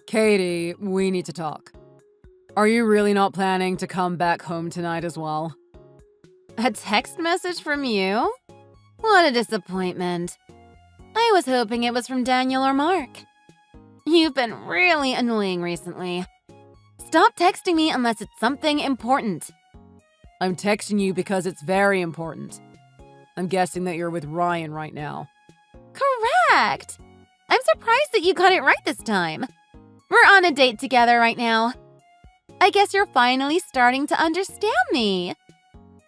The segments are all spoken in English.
Katie, we need to talk. Are you really not planning to come back home tonight as well? A text message from you? What a disappointment. I was hoping it was from Daniel or Mark. You've been really annoying recently. Stop texting me unless it's something important. I'm texting you because it's very important. I'm guessing that you're with Ryan right now. Correct! I'm surprised that you got it right this time. We're on a date together right now. I guess you're finally starting to understand me.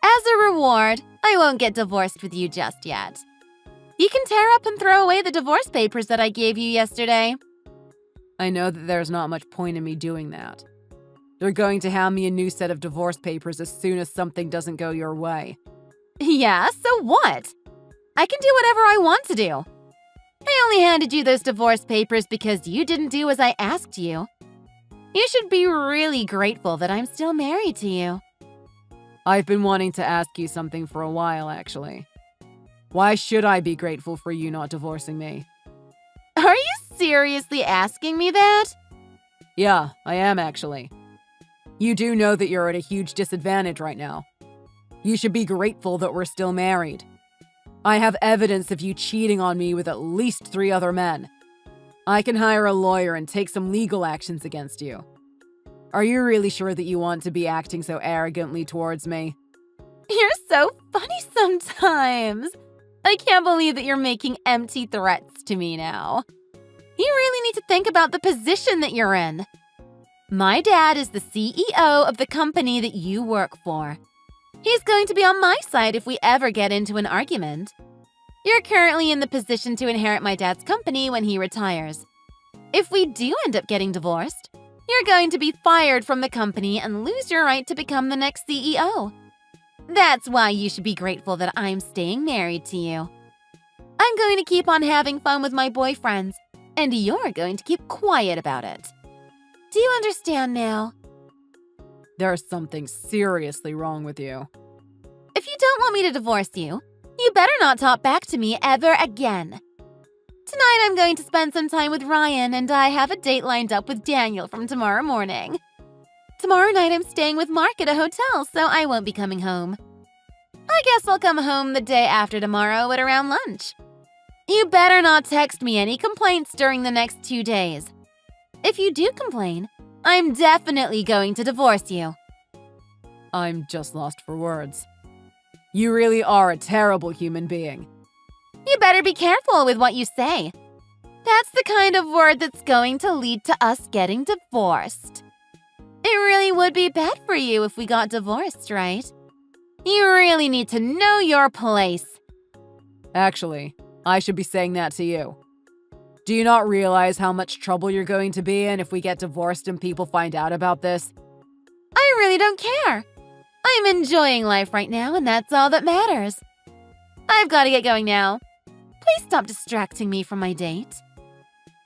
As a reward, I won't get divorced with you just yet. You can tear up and throw away the divorce papers that I gave you yesterday. I know that there's not much point in me doing that. They're going to hand me a new set of divorce papers as soon as something doesn't go your way. Yeah, so what? I can do whatever I want to do. I only handed you those divorce papers because you didn't do as I asked you. You should be really grateful that I'm still married to you. I've been wanting to ask you something for a while, actually. Why should I be grateful for you not divorcing me? Are you seriously asking me that? Yeah, I am actually. You do know that you're at a huge disadvantage right now. You should be grateful that we're still married. I have evidence of you cheating on me with at least 3 other men. I can hire a lawyer and take some legal actions against you. Are you really sure that you want to be acting so arrogantly towards me? You're so funny sometimes. I can't believe that you're making empty threats to me now. You really need to think about the position that you're in. My dad is the CEO of the company that you work for. He's going to be on my side if we ever get into an argument. You're currently in the position to inherit my dad's company when he retires. If we do end up getting divorced, you're going to be fired from the company and lose your right to become the next CEO. That's why you should be grateful that I'm staying married to you. I'm going to keep on having fun with my boyfriends, and you're going to keep quiet about it. Do you understand now? There's something seriously wrong with you. If you don't want me to divorce you, you better not talk back to me ever again. Tonight I'm going to spend some time with Ryan, and I have a date lined up with Daniel from tomorrow morning. Tomorrow night I'm staying with Mark at a hotel, so I won't be coming home. I guess I'll come home the day after tomorrow at around lunch. You better not text me any complaints during the next 2 days. If you do complain, I'm definitely going to divorce you. I'm just lost for words. You really are a terrible human being. You better be careful with what you say. That's the kind of word that's going to lead to us getting divorced. It really would be bad for you if we got divorced, right? You really need to know your place. Actually, I should be saying that to you. Do you not realize how much trouble you're going to be in if we get divorced and people find out about this? I really don't care. I'm enjoying life right now, and that's all that matters. I've got to get going now. Please stop distracting me from my date.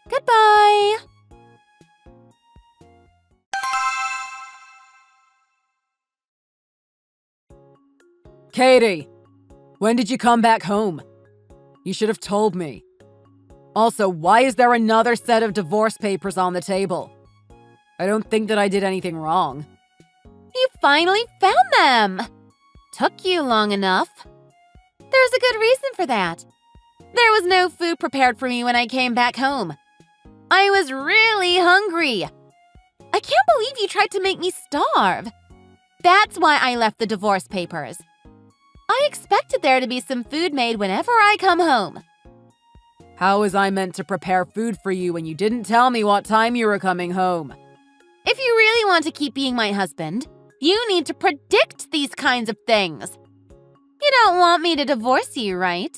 Goodbye. Katie! When did you come back home? You should have told me. Also, why is there another set of divorce papers on the table? I don't think that I did anything wrong. You finally found them! Took you long enough. There's a good reason for that. There was no food prepared for me when I came back home. I was really hungry. I can't believe you tried to make me starve. That's why I left the divorce papers. I expected there to be some food made whenever I come home. How was I meant to prepare food for you when you didn't tell me what time you were coming home? If you really want to keep being my husband, you need to predict these kinds of things. You don't want me to divorce you, right?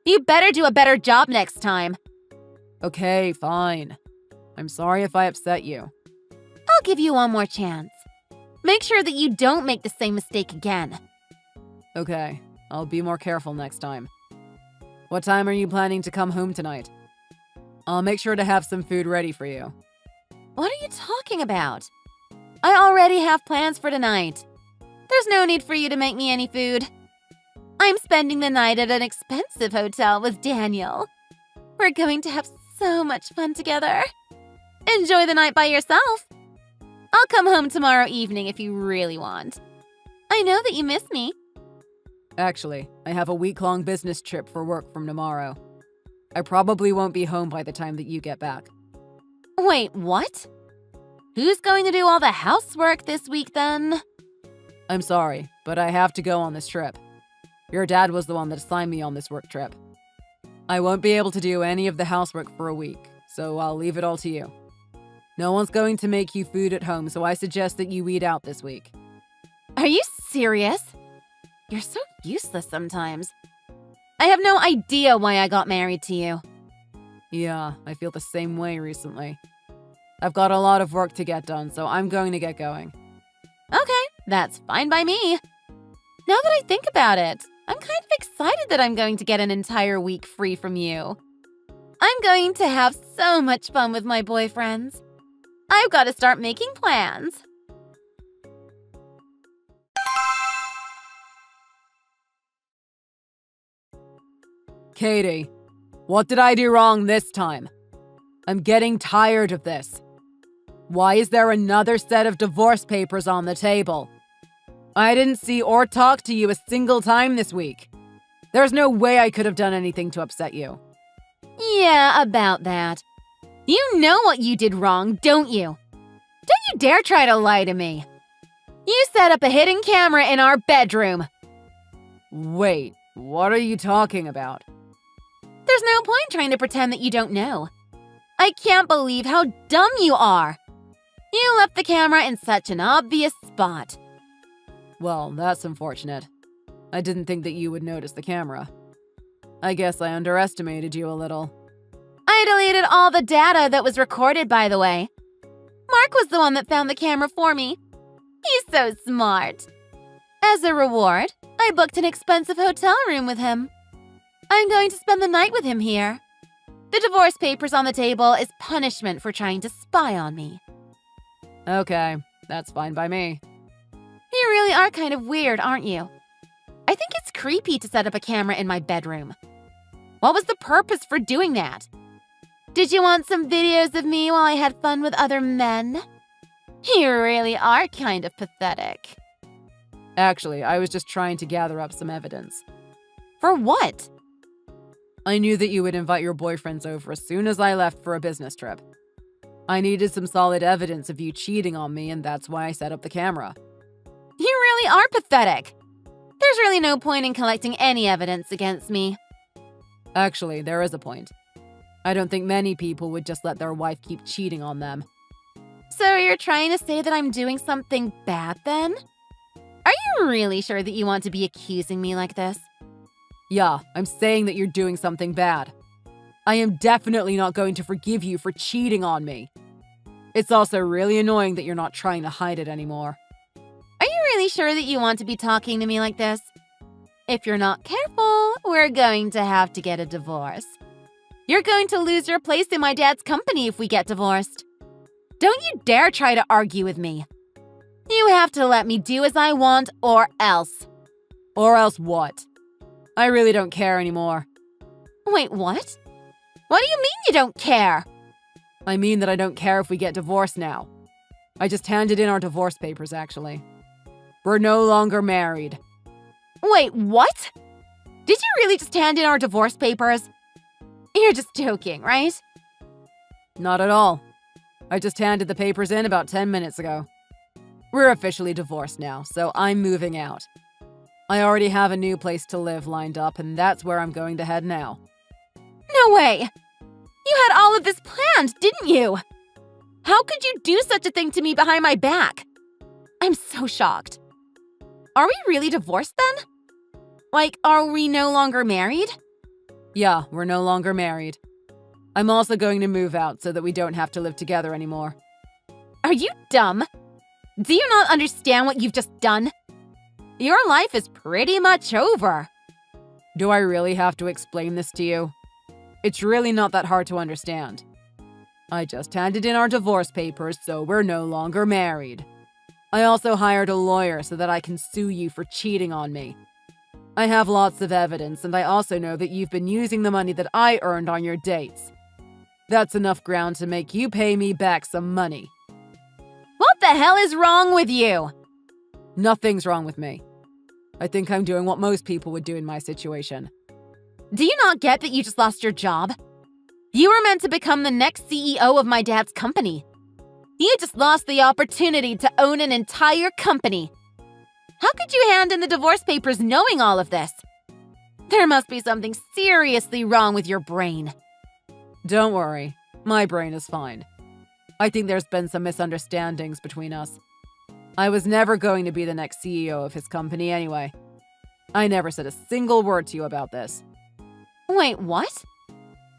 You better do a better job next time. Okay, fine. I'm sorry if I upset you. I'll give you one more chance. Make sure that you don't make the same mistake again. Okay, I'll be more careful next time. What time are you planning to come home tonight? I'll make sure to have some food ready for you. What are you talking about? I already have plans for tonight. There's no need for you to make me any food. I'm spending the night at an expensive hotel with Daniel. We're going to have so much fun together. Enjoy the night by yourself. I'll come home tomorrow evening if you really want. I know that you miss me. Actually, I have a week-long business trip for work from tomorrow. I probably won't be home by the time that you get back. Wait, what? Who's going to do all the housework this week then? I'm sorry, but I have to go on this trip. Your dad was the one that assigned me on this work trip. I won't be able to do any of the housework for a week, so I'll leave it all to you. No one's going to make you food at home, so I suggest that you eat out this week. Are you serious? You're so useless sometimes. I have no idea why I got married to you. Yeah, I feel the same way recently. I've got a lot of work to get done, so I'm going to get going. Okay, that's fine by me. Now that I think about it, I'm kind of excited that I'm going to get an entire week free from you. I'm going to have so much fun with my boyfriends. I've got to start making plans. Katie, what did I do wrong this time? I'm getting tired of this. Why is there another set of divorce papers on the table? I didn't see or talk to you a single time this week. There's no way I could have done anything to upset you. Yeah, about that. You know what you did wrong, don't you? Don't you dare try to lie to me. You set up a hidden camera in our bedroom. Wait, what are you talking about? There's no point trying to pretend that you don't know. I can't believe how dumb you are. You left the camera in such an obvious spot. Well, that's unfortunate. I didn't think that you would notice the camera. I guess I underestimated you a little. I deleted all the data that was recorded, by the way. Mark was the one that found the camera for me. He's so smart. As a reward, I booked an expensive hotel room with him. I'm going to spend the night with him here. The divorce papers on the table is punishment for trying to spy on me. Okay, that's fine by me. You really are kind of weird, aren't you? I think it's creepy to set up a camera in my bedroom. What was the purpose for doing that? Did you want some videos of me while I had fun with other men? You really are kind of pathetic. Actually, I was just trying to gather up some evidence. For what? I knew that you would invite your boyfriends over as soon as I left for a business trip. I needed some solid evidence of you cheating on me, and that's why I set up the camera. You really are pathetic. There's really no point in collecting any evidence against me. Actually, there is a point. I don't think many people would just let their wife keep cheating on them. So you're trying to say that I'm doing something bad then? Are you really sure that you want to be accusing me like this? Yeah, I'm saying that you're doing something bad. I am definitely not going to forgive you for cheating on me. It's also really annoying that you're not trying to hide it anymore. Are you really sure that you want to be talking to me like this? If you're not careful, we're going to have to get a divorce. You're going to lose your place in my dad's company if we get divorced. Don't you dare try to argue with me. You have to let me do as I want or else. Or else what? I really don't care anymore. Wait, what? What do you mean you don't care? I mean that I don't care if we get divorced now. I just handed in our divorce papers, actually. We're no longer married. Wait, what? Did you really just hand in our divorce papers? You're just joking, right? Not at all. I just handed the papers in about 10 minutes ago. We're officially divorced now, so I'm moving out. I already have a new place to live lined up, and that's where I'm going to head now. No way! You had all of this planned, didn't you? How could you do such a thing to me behind my back? I'm so shocked. Are we really divorced then? Like, are we no longer married? Yeah, we're no longer married. I'm also going to move out so that we don't have to live together anymore. Are you dumb? Do you not understand what you've just done? Your life is pretty much over. Do I really have to explain this to you? It's really not that hard to understand. I just handed in our divorce papers, so we're no longer married. I also hired a lawyer so that I can sue you for cheating on me. I have lots of evidence, and I also know that you've been using the money that I earned on your dates. That's enough ground to make you pay me back some money. What the hell is wrong with you? Nothing's wrong with me. I think I'm doing what most people would do in my situation. Do you not get that you just lost your job? You were meant to become the next CEO of my dad's company. You just lost the opportunity to own an entire company. How could you hand in the divorce papers knowing all of this? There must be something seriously wrong with your brain. Don't worry, my brain is fine. I think there's been some misunderstandings between us. I was never going to be the next CEO of his company anyway. I never said a single word to you about this. Wait, what?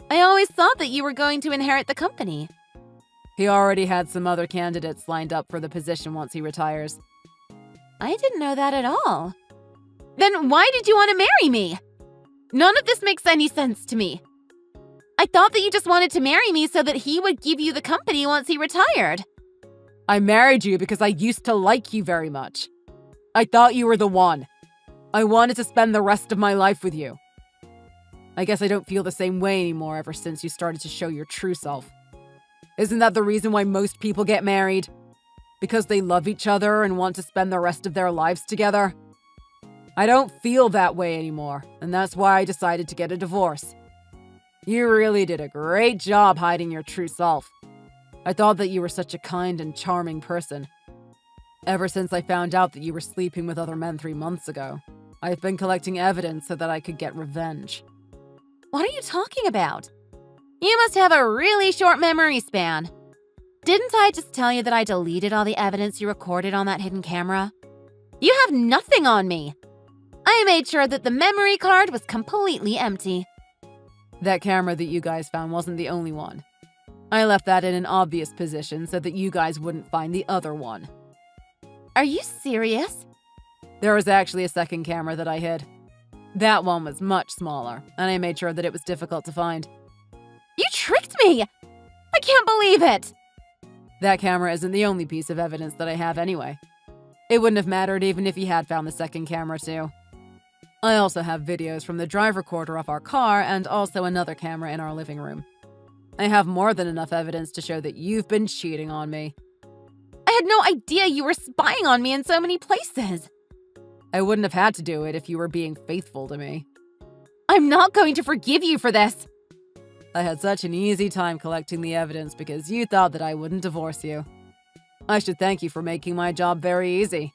I always thought that you were going to inherit the company. He already had some other candidates lined up for the position once he retires. I didn't know that at all. Then why did you want to marry me? None of this makes any sense to me. I thought that you just wanted to marry me so that he would give you the company once he retired. I married you because I used to like you very much. I thought you were the one. I wanted to spend the rest of my life with you. I guess I don't feel the same way anymore ever since you started to show your true self. Isn't that the reason why most people get married? Because they love each other and want to spend the rest of their lives together? I don't feel that way anymore, and that's why I decided to get a divorce. You really did a great job hiding your true self. I thought that you were such a kind and charming person. Ever since I found out that you were sleeping with other men 3 months ago, I've been collecting evidence so that I could get revenge. What are you talking about? You must have a really short memory span. Didn't I just tell you that I deleted all the evidence you recorded on that hidden camera? You have nothing on me. I made sure that the memory card was completely empty. That camera that you guys found wasn't the only one. I left that in an obvious position so that you guys wouldn't find the other one. Are you serious? There was actually a second camera that I hid. That one was much smaller, and I made sure that it was difficult to find. You tricked me! I can't believe it! That camera isn't the only piece of evidence that I have anyway. It wouldn't have mattered even if you had found the second camera too. I also have videos from the drive recorder of our car and also another camera in our living room. I have more than enough evidence to show that you've been cheating on me. I had no idea you were spying on me in so many places. I wouldn't have had to do it if you were being faithful to me. I'm not going to forgive you for this. I had such an easy time collecting the evidence because you thought that I wouldn't divorce you. I should thank you for making my job very easy.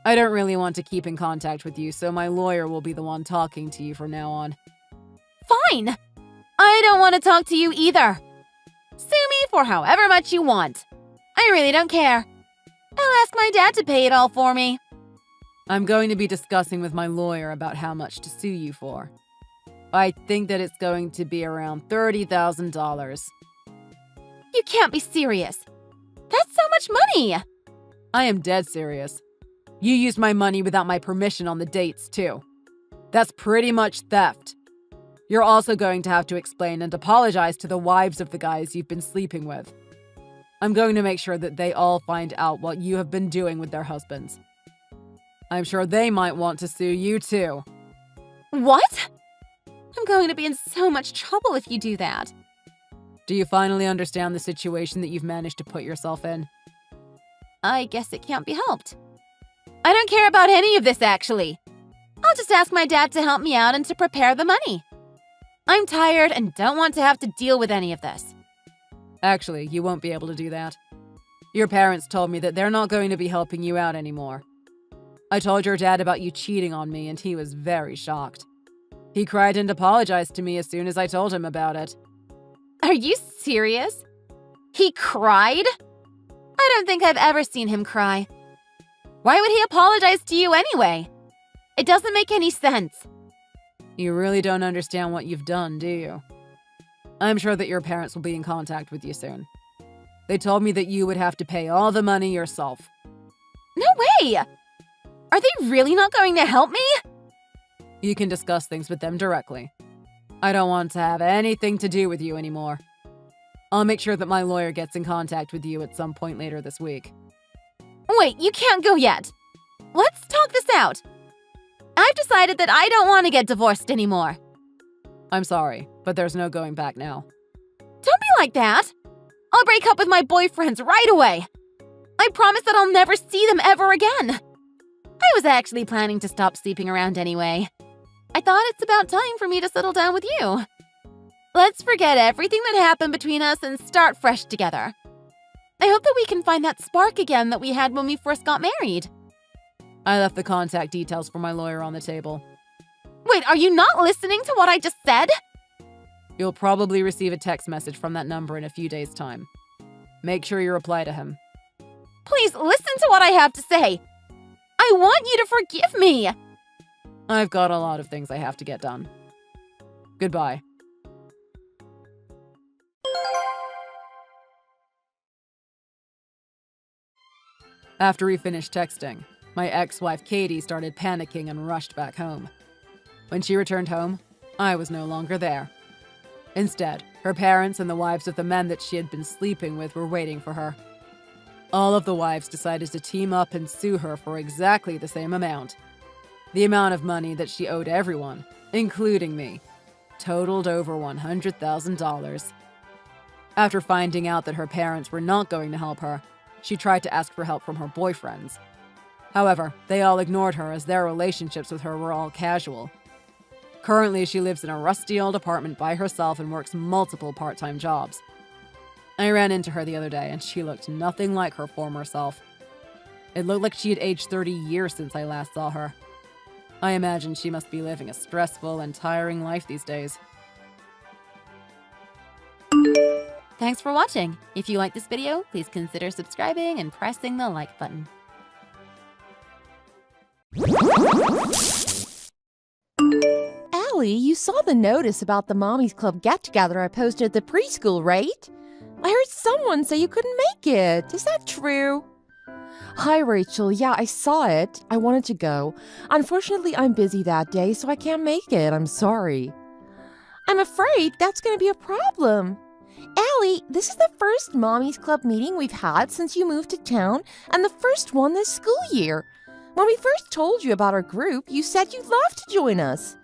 I don't really want to keep in contact with you, so my lawyer will be the one talking to you from now on. Fine. I don't want to talk to you either. Sue me for however much you want. I really don't care. I'll ask my dad to pay it all for me. I'm going to be discussing with my lawyer about how much to sue you for. I think that it's going to be around $30,000. You can't be serious. That's so much money. I am dead serious. You used my money without my permission on the dates, too. That's pretty much theft. You're also going to have to explain and apologize to the wives of the guys you've been sleeping with. I'm going to make sure that they all find out what you have been doing with their husbands. I'm sure they might want to sue you, too. What? I'm going to be in so much trouble if you do that. Do you finally understand the situation that you've managed to put yourself in? I guess it can't be helped. I don't care about any of this, actually. I'll just ask my dad to help me out and to prepare the money. I'm tired and don't want to have to deal with any of this. Actually, you won't be able to do that. Your parents told me that they're not going to be helping you out anymore. I told your dad about you cheating on me and he was very shocked. He cried and apologized to me as soon as I told him about it. Are you serious? He cried? I don't think I've ever seen him cry. Why would he apologize to you anyway? It doesn't make any sense. You really don't understand what you've done, do you? I'm sure that your parents will be in contact with you soon. They told me that you would have to pay all the money yourself. No way! Are they really not going to help me? You can discuss things with them directly. I don't want to have anything to do with you anymore. I'll make sure that my lawyer gets in contact with you at some point later this week. Wait, you can't go yet. Let's talk this out. I've decided that I don't want to get divorced anymore. I'm sorry, but there's no going back now. Don't be like that. I'll break up with my boyfriends right away. I promise that I'll never see them ever again. I was actually planning to stop sleeping around anyway. I thought it's about time for me to settle down with you. Let's forget everything that happened between us and start fresh together. I hope that we can find that spark again that we had when we first got married. I left the contact details for my lawyer on the table. Wait, are you not listening to what I just said? You'll probably receive a text message from that number in a few days' time. Make sure you reply to him. Please listen to what I have to say. I want you to forgive me. I've got a lot of things I have to get done. Goodbye. After we finished texting, my ex-wife Katie started panicking and rushed back home. When she returned home, I was no longer there. Instead, her parents and the wives of the men that she had been sleeping with were waiting for her. All of the wives decided to team up and sue her for exactly the same amount. The amount of money that she owed everyone, including me, totaled over $100,000. After finding out that her parents were not going to help her, she tried to ask for help from her boyfriends. However, they all ignored her as their relationships with her were all casual. Currently, she lives in a rusty old apartment by herself and works multiple part-time jobs. I ran into her the other day and she looked nothing like her former self. It looked like she had aged 30 years since I last saw her. I imagine she must be living a stressful and tiring life these days. Thanks for watching. If you like this video, please consider subscribing and pressing the like button. Allie, you saw the notice about the Mommy's Club get-together I posted at the preschool, right? I heard someone say you couldn't make it. Is that true? Hi, Rachel. Yeah, I saw it. I wanted to go. Unfortunately, I'm busy that day, so I can't make it. I'm sorry. I'm afraid that's going to be a problem. Allie, this is the first Mommy's Club meeting we've had since you moved to town, and the first one this school year. When we first told you about our group, you said you'd love to join us.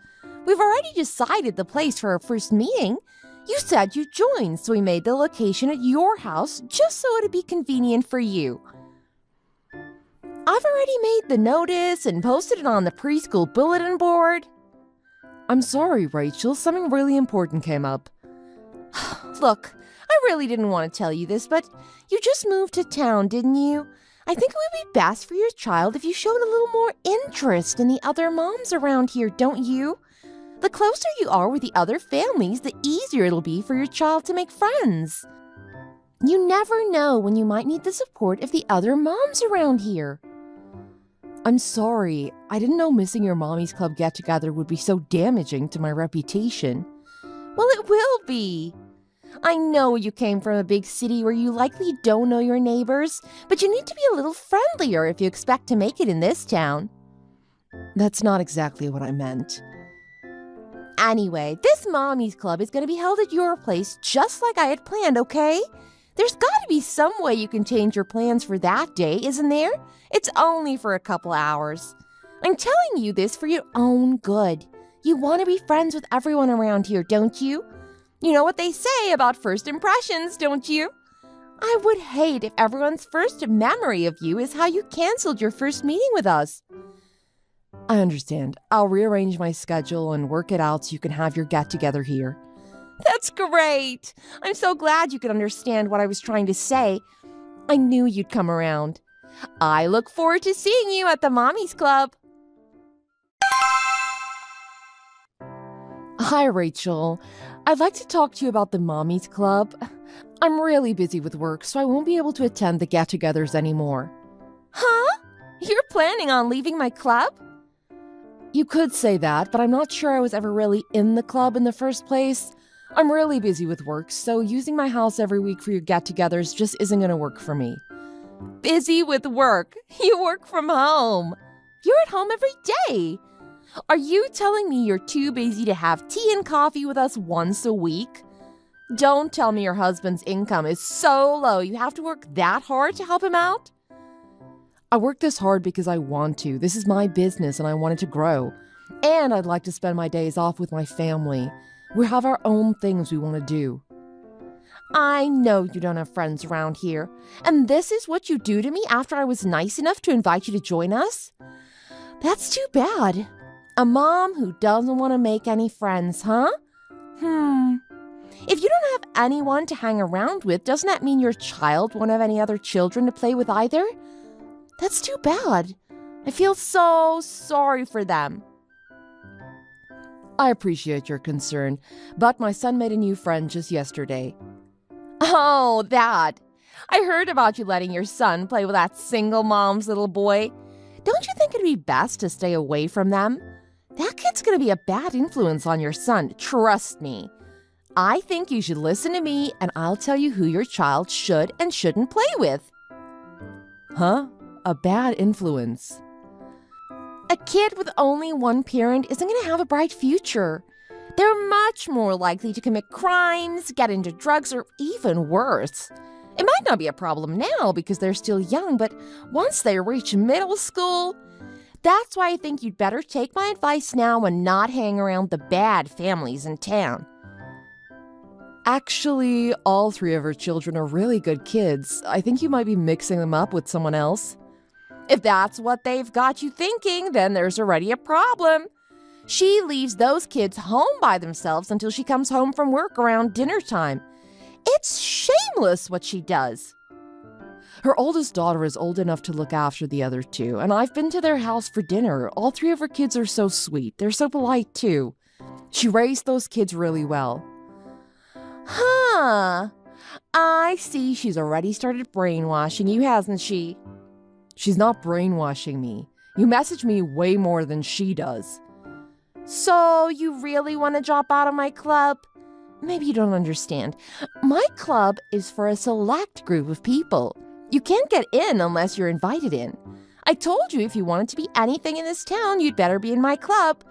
We've already decided the place for our first meeting. You said you'd join, so we made the location at your house just so it'd be convenient for you. I've already made the notice and posted it on the preschool bulletin board. I'm sorry, Rachel. Something really important came up. Look, I really didn't want to tell you this, but you just moved to town, didn't you? I think it would be best for your child if you showed a little more interest in the other moms around here, don't you? The closer you are with the other families, the easier it'll be for your child to make friends. You never know when you might need the support of the other moms around here. I'm sorry. I didn't know missing your Mommy's Club get-together would be so damaging to my reputation. Well, it will be. I know you came from a big city where you likely don't know your neighbors, but you need to be a little friendlier if you expect to make it in this town. That's not exactly what I meant. Anyway, this Mommy's Club is going to be held at your place just like I had planned, okay? There's got to be some way you can change your plans for that day, isn't there? It's only for a couple hours. I'm telling you this for your own good. You want to be friends with everyone around here, don't you? You know what they say about first impressions, don't you? I would hate if everyone's first memory of you is how you canceled your first meeting with us. I understand. I'll rearrange my schedule and work it out so you can have your get-together here. That's great! I'm so glad you could understand what I was trying to say. I knew you'd come around. I look forward to seeing you at the Mommy's Club. Hi, Rachel. I'd like to talk to you about the Mommy's Club. I'm really busy with work, so I won't be able to attend the get-togethers anymore. Huh? You're planning on leaving my club? You could say that, but I'm not sure I was ever really in the club in the first place. I'm really busy with work, so using my house every week for your get-togethers just isn't going to work for me. Busy with work? You work from home. You're at home every day. Are you telling me you're too busy to have tea and coffee with us once a week? Don't tell me your husband's income is so low you have to work that hard to help him out. I work this hard because I want to. This is my business and I want it to grow. And I'd like to spend my days off with my family. We have our own things we want to do. I know you don't have friends around here, and this is what you do to me after I was nice enough to invite you to join us? That's too bad. A mom who doesn't want to make any friends, huh? If you don't have anyone to hang around with, doesn't that mean your child won't have any other children to play with either? That's too bad. I feel so sorry for them. I appreciate your concern, but my son made a new friend just yesterday. Oh, that. I heard about you letting your son play with that single mom's little boy. Don't you think it'd be best to stay away from them? That kid's gonna be a bad influence on your son, trust me. I think you should listen to me, and I'll tell you who your child should and shouldn't play with. Huh? A bad influence? A kid with only one parent isn't going to have a bright future. They're much more likely to commit crimes, get into drugs, or even worse. It might not be a problem now because they're still young, but once they reach middle school, that's why I think you'd better take my advice now and not hang around the bad families in town. Actually, all three of her children are really good kids. I think you might be mixing them up with someone else. If that's what they've got you thinking, then there's already a problem. She leaves those kids home by themselves until she comes home from work around dinner time. It's shameless what she does. Her oldest daughter is old enough to look after the other two, and I've been to their house for dinner. All three of her kids are so sweet. They're so polite, too. She raised those kids really well. Huh. I see she's already started brainwashing you, hasn't she? She's not brainwashing me. You message me way more than she does. So you really want to drop out of my club? Maybe you don't understand. My club is for a select group of people. You can't get in unless you're invited in. I told you if you wanted to be anything in this town, you'd better be in my club.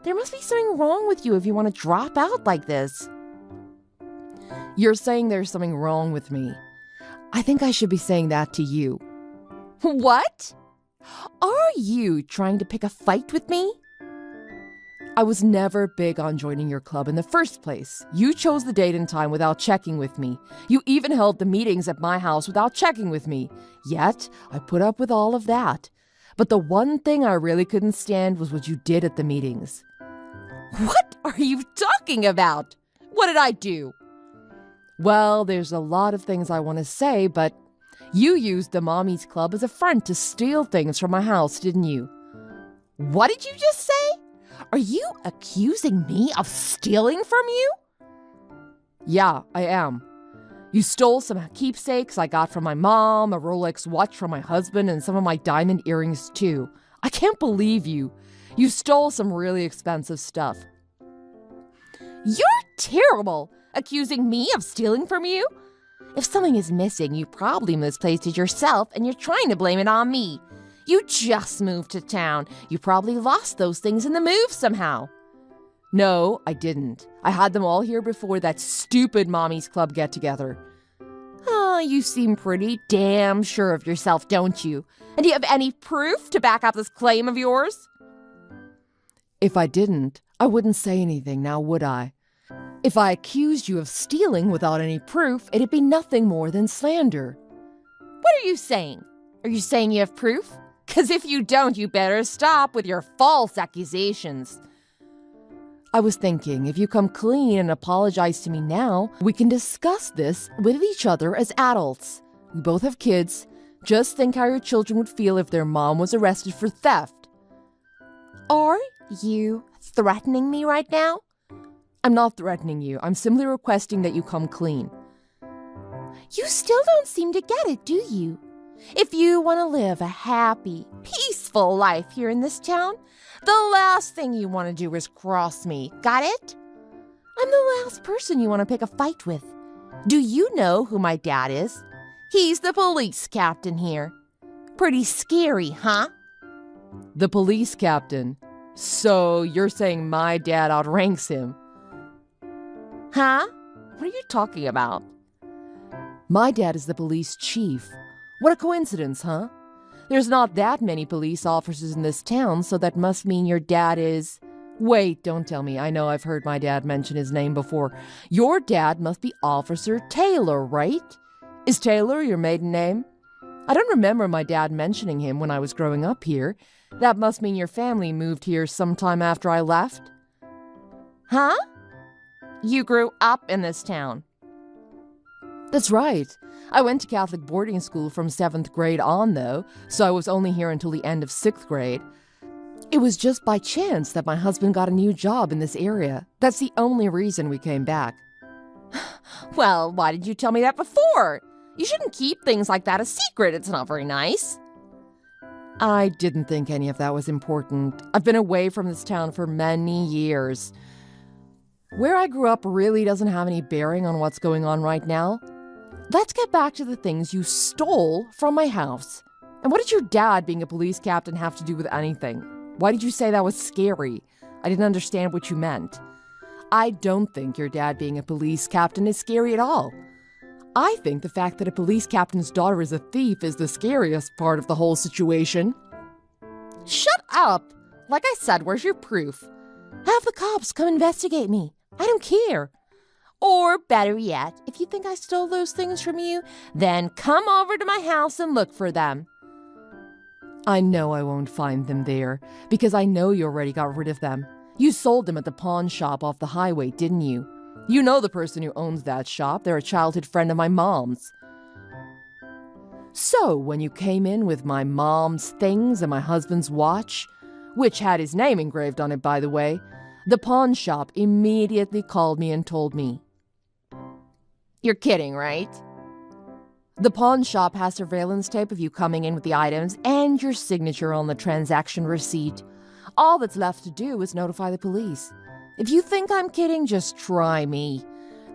There must be something wrong with you if you want to drop out like this. You're saying there's something wrong with me. I think I should be saying that to you. What? Are you trying to pick a fight with me? I was never big on joining your club in the first place. You chose the date and time without checking with me. You even held the meetings at my house without checking with me. Yet, I put up with all of that. But the one thing I really couldn't stand was what you did at the meetings. What are you talking about? What did I do? Well, there's a lot of things I want to say, but you used the Mommy's Club as a front to steal things from my house, didn't you? What did you just say? Are you accusing me of stealing from you? Yeah, I am. You stole some keepsakes I got from my mom, a Rolex watch from my husband, and some of my diamond earrings too. I can't believe you. You stole some really expensive stuff. You're terrible, accusing me of stealing from you. If something is missing, you probably misplaced it yourself and you're trying to blame it on me. You just moved to town. You probably lost those things in the move somehow. No, I didn't. I had them all here before that stupid Mommy's Club get-together. Oh, you seem pretty damn sure of yourself, don't you? And do you have any proof to back up this claim of yours? If I didn't, I wouldn't say anything now, would I? If I accused you of stealing without any proof, it'd be nothing more than slander. What are you saying? Are you saying you have proof? 'Cause if you don't, you better stop with your false accusations. I was thinking, if you come clean and apologize to me now, we can discuss this with each other as adults. We both have kids. Just think how your children would feel if their mom was arrested for theft. Are you threatening me right now? I'm not threatening you. I'm simply requesting that you come clean. You still don't seem to get it, do you? If you want to live a happy, peaceful life here in this town, the last thing you want to do is cross me. Got it? I'm the last person you want to pick a fight with. Do you know who my dad is? He's the police captain here. Pretty scary, huh? The police captain? So you're saying my dad outranks him? Huh? What are you talking about? My dad is the police chief. What a coincidence, huh? There's not that many police officers in this town, so that must mean your dad is, Wait, don't tell me. I know I've heard my dad mention his name before. Your dad must be Officer Taylor, right? Is Taylor your maiden name? I don't remember my dad mentioning him when I was growing up here. That must mean your family moved here sometime after I left. Huh? You grew up in this town? That's right. I went to Catholic boarding school from 7th grade on, though, so I was only here until the end of 6th grade. It was just by chance that my husband got a new job in this area. That's the only reason we came back. Well, why did you tell me that before? You shouldn't keep things like that a secret. It's not very nice. I didn't think any of that was important. I've been away from this town for many years. Where I grew up really doesn't have any bearing on what's going on right now. Let's get back to the things you stole from my house. And what did your dad being a police captain have to do with anything? Why did you say that was scary? I didn't understand what you meant. I don't think your dad being a police captain is scary at all. I think the fact that a police captain's daughter is a thief is the scariest part of the whole situation. Shut up! Like I said, where's your proof? Have the cops come investigate me. I don't care. Or better yet, if you think I stole those things from you, then come over to my house and look for them. I know I won't find them there, because I know you already got rid of them. You sold them at the pawn shop off the highway, didn't you? You know the person who owns that shop. They're a childhood friend of my mom's. So, when you came in with my mom's things and my husband's watch, which had his name engraved on it, by the way, the pawn shop immediately called me and told me. You're kidding, right? The pawn shop has surveillance tape of you coming in with the items and your signature on the transaction receipt. All that's left to do is notify the police. If you think I'm kidding, just try me.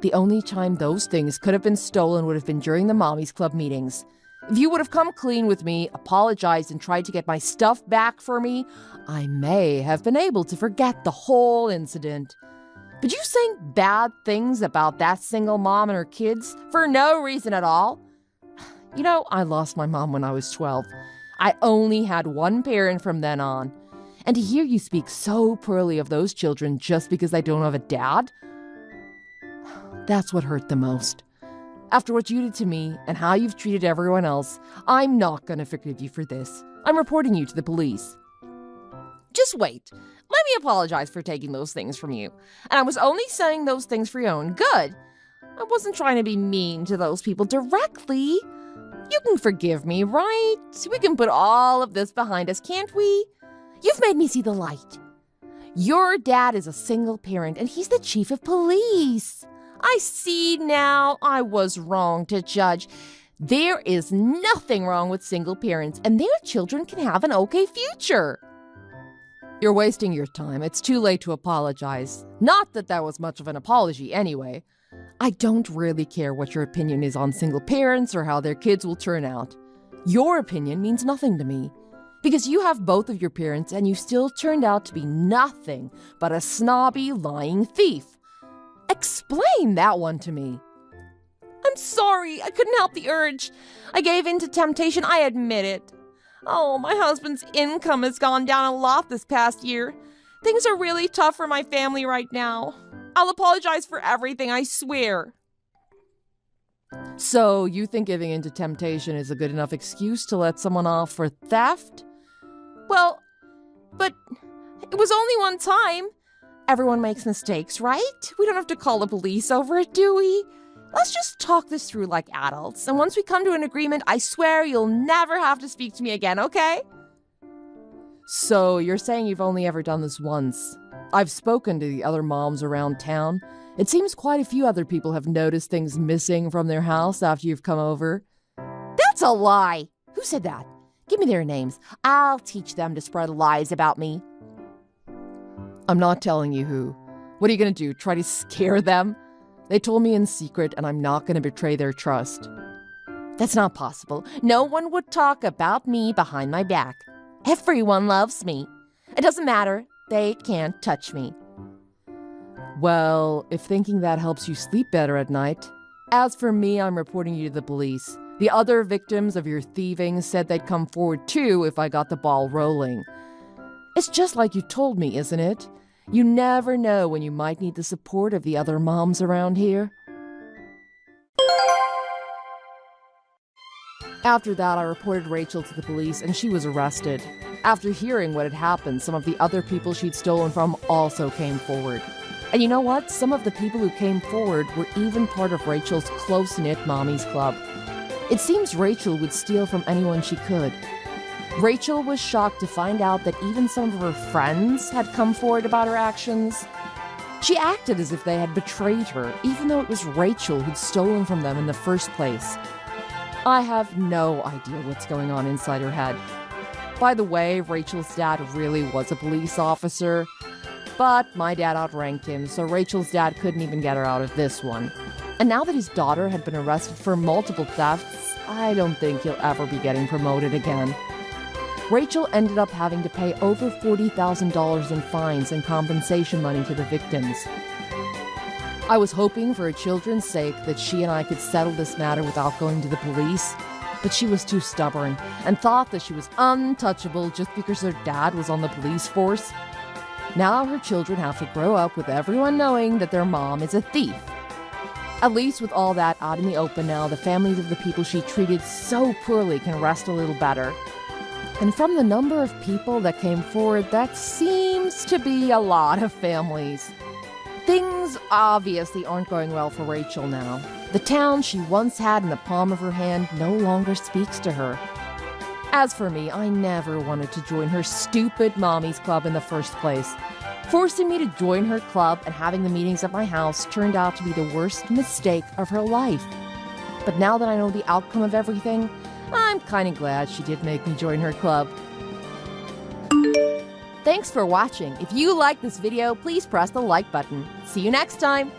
The only time those things could have been stolen would have been during the Mommy's Club meetings. If you would have come clean with me, apologized, and tried to get my stuff back for me, I may have been able to forget the whole incident. But you saying bad things about that single mom and her kids for no reason at all? You know, I lost my mom when I was 12. I only had one parent from then on. And to hear you speak so poorly of those children just because they don't have a dad, that's what hurt the most. After what you did to me and how you've treated everyone else, I'm not going to forgive you for this. I'm reporting you to the police. Just wait. Let me apologize for taking those things from you. And I was only saying those things for your own good. I wasn't trying to be mean to those people directly. You can forgive me, right? We can put all of this behind us, can't we? You've made me see the light. Your dad is a single parent, and he's the chief of police. I see now. I was wrong to judge. There is nothing wrong with single parents, and their children can have an okay future. You're wasting your time. It's too late to apologize. Not that that was much of an apology anyway. I don't really care what your opinion is on single parents or how their kids will turn out. Your opinion means nothing to me. Because you have both of your parents and you still turned out to be nothing but a snobby, lying thief. Explain that one to me. I'm sorry, I couldn't help the urge. I gave in to temptation, I admit it. Oh, my husband's income has gone down a lot this past year. Things are really tough for my family right now. I'll apologize for everything, I swear. So, you think giving in to temptation is a good enough excuse to let someone off for theft? Well, but it was only one time. Everyone makes mistakes, right? We don't have to call the police over it, do we? Let's just talk this through like adults, and once we come to an agreement, I swear you'll never have to speak to me again, okay? So, you're saying you've only ever done this once. I've spoken to the other moms around town. It seems quite a few other people have noticed things missing from their house after you've come over. That's a lie! Who said that? Give me their names. I'll teach them to spread lies about me. I'm not telling you who. What are you going to do, try to scare them? They told me in secret, and I'm not going to betray their trust. That's not possible. No one would talk about me behind my back. Everyone loves me. It doesn't matter. They can't touch me. Well, if thinking that helps you sleep better at night. As for me, I'm reporting you to the police. The other victims of your thieving said they'd come forward too if I got the ball rolling. It's just like you told me, isn't it? You never know when you might need the support of the other moms around here. After that, I reported Rachel to the police and she was arrested. After hearing what had happened, some of the other people she'd stolen from also came forward. And you know what? Some of the people who came forward were even part of Rachel's close-knit Mommies Club. It seems Rachel would steal from anyone she could. Rachel was shocked to find out that even some of her friends had come forward about her actions. She acted as if they had betrayed her, even though it was Rachel who'd stolen from them in the first place. I have no idea what's going on inside her head. By the way, Rachel's dad really was a police officer, but my dad outranked him, so Rachel's dad couldn't even get her out of this one. And now that his daughter had been arrested for multiple thefts, I don't think he'll ever be getting promoted again. Rachel ended up having to pay over $40,000 in fines and compensation money to the victims. I was hoping for her children's sake that she and I could settle this matter without going to the police, but she was too stubborn and thought that she was untouchable just because her dad was on the police force. Now her children have to grow up with everyone knowing that their mom is a thief. At least with all that out in the open now, the families of the people she treated so poorly can rest a little better. And from the number of people that came forward, that seems to be a lot of families. Things obviously aren't going well for Rachel now. The town she once had in the palm of her hand no longer speaks to her. As for me, I never wanted to join her stupid Mommies Club in the first place. Forcing me to join her club and having the meetings at my house turned out to be the worst mistake of her life. But now that I know the outcome of everything, I'm kind of glad she did make me join her club. Thanks for watching. If you like this video, please press the like button. See you next time!